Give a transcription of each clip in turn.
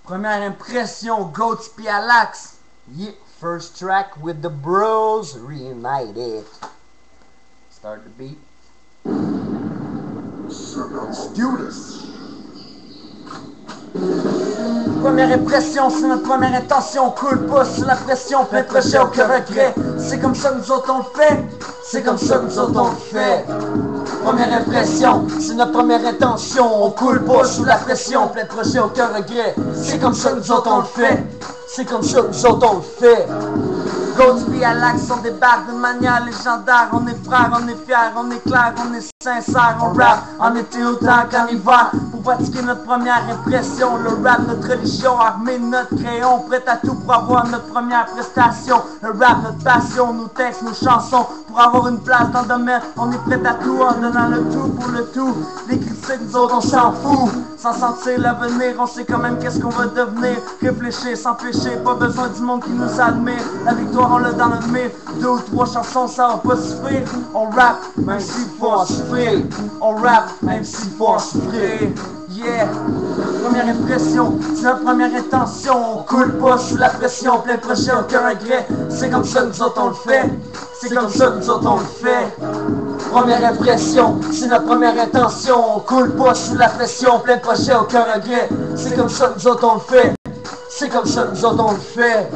Première impression, Goats Pialax. Yeah, first track with the bros reunited. Start the beat. So let's do this. Première impression, c'est notre première intention. Coule pas sous la pression, plein de projet, aucun regret. C'est comme ça que nous autres on le fait. C'est comme ça que nous autres on le fait. Première impression, c'est notre première intention. On coule pas sous la pression, plein de projet, aucun regret. C'est comme ça que nous autres on le fait. C'est comme ça que nous autres on le fait. Goats Pialax, on débarque de manière légendaire. On est frères, on est fiers, on est clair, on est sincère. On rap en été autant qu'en hiver. Pour pratiquer notre première impression. Le rap, notre religion, armé de notre crayon. Prêt à tout pour avoir notre première prestation. Le rap, notre passion, nos textes, nos chansons. Pour avoir une place dans le domaine, on est prêt à tout en donnant le tout pour le tout. Les critiques, nous autres, on s'en fout. Sans sentir l'avenir, on sait quand même qu'est-ce qu'on va devenir. Réfléchir sans pécher, pas besoin du monde qui nous admire. La victoire, on l'a dans notre mire. 2 ou 3 chansons, ça va pas suffire. On rap, même s'il faut en souffrir. On rap, même s'il faut en souffrir. Yeah, première impression, c'est notre première intention. On coule pas sous la pression, plein de projets, aucun regret. C'est comme ça que nous autres on le fait. C'est comme ça que nous autres on le fait. Première impression, c'est notre première intention. On coule pas sous la pression, plein de projets, aucun regret. C'est comme ça que nous autres on le fait. C'est comme ça que nous autres on le fait.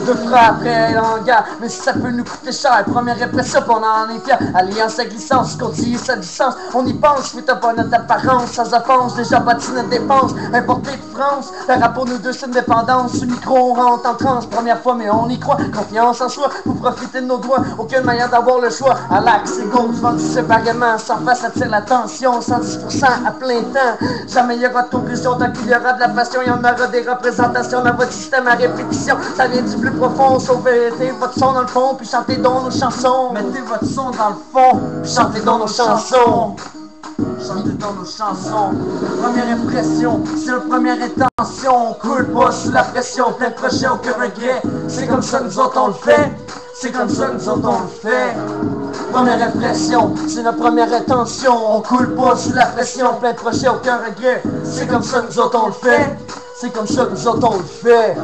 Deux frères après l'engagement, mais si ça peut nous coûter cher. Première impression, on en est fiers. Alliance à glissance, continue sa distance. On y pense, mais t'as pas notre apparence. Sans offense, déjà bâti notre dépense. Importé de France, le rap pour nous deux, c'est une dépendance. Sous micro, on rentre en transe. Première fois, mais on y croit. Confiance en soi, pour profiter de nos doigts. Aucune manière d'avoir le choix. À l'axe, égaux, vendus séparément. Sans face, attire l'attention. 110% à plein temps. Jamais il y aura de conclusion, tant qu'il y aura de la passion. Il y en aura des représentations dans votre système à répétition. Ça vient du plus profond, sauvez votre son dans le fond, puis chantez donc nos chansons. Mettez votre son dans le fond, puis chantez donc nos chansons. Chantez dans nos chansons. Première impression, c'est notre première intention. On coule pas sous la pression, plein de projets, aucun regret. C'est comme ça que nous autres on le fait. C'est comme ça que nous autres on le fait. Première impression, c'est notre première intention. On coule pas sous la pression, plein de projets, aucun regret. C'est comme ça que nous autres on le fait. C'est comme ça que nous autres on le fait.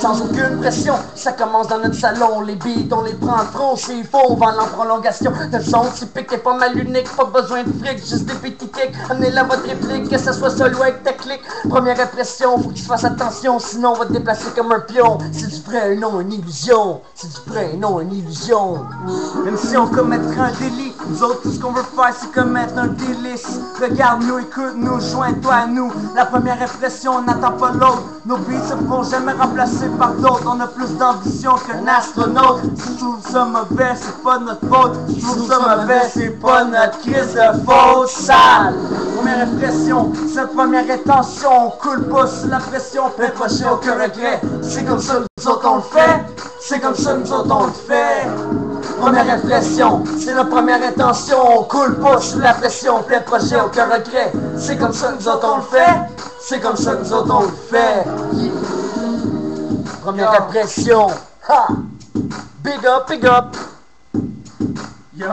Sans aucune pression, ça commence dans notre salon. Les beats, on les prend trop, c'est faux, on vend en prolongation. Le son typique est pas mal unique, pas besoin de fric, juste des petits kicks. Amenez-la votre réplique, que ça soit solo avec ta clique. Première impression, faut que tu fasses attention, sinon on va te déplacer comme un pion. C'est du vrai, non une illusion. C'est du vrai, non une illusion. Même si on commettrait un délit, nous autres, tout ce qu'on veut faire, c'est commettre un délice. Regarde-nous, écoute-nous, joins-toi à nous. La première impression, on n'attend pas l'autre. Nos beats se feront jamais remplacer par d'autres. On a plus d'ambition qu'un astronaute. Si tu trouves ça mauvais, c'est pas notre faute. Si tu trouves ça mauvais, c'est pas notre crise de faute sale. Première impression, c'est notre première intention. On coule pas sous la pression, plein de projets, aucun regret. C'est comme ça que nous autres on le fait. C'est comme ça que nous autres on le fait. Première impression, c'est notre première intention. On coule pas sous la pression, plein de projets, aucun regret. C'est comme ça que nous autres on le fait. C'est comme ça que nous autres on le fait. Yeah. Première impression. Ha! Big up, big up. Yo.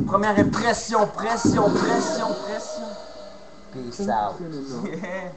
Première impression, pression. Peace out. Yeah.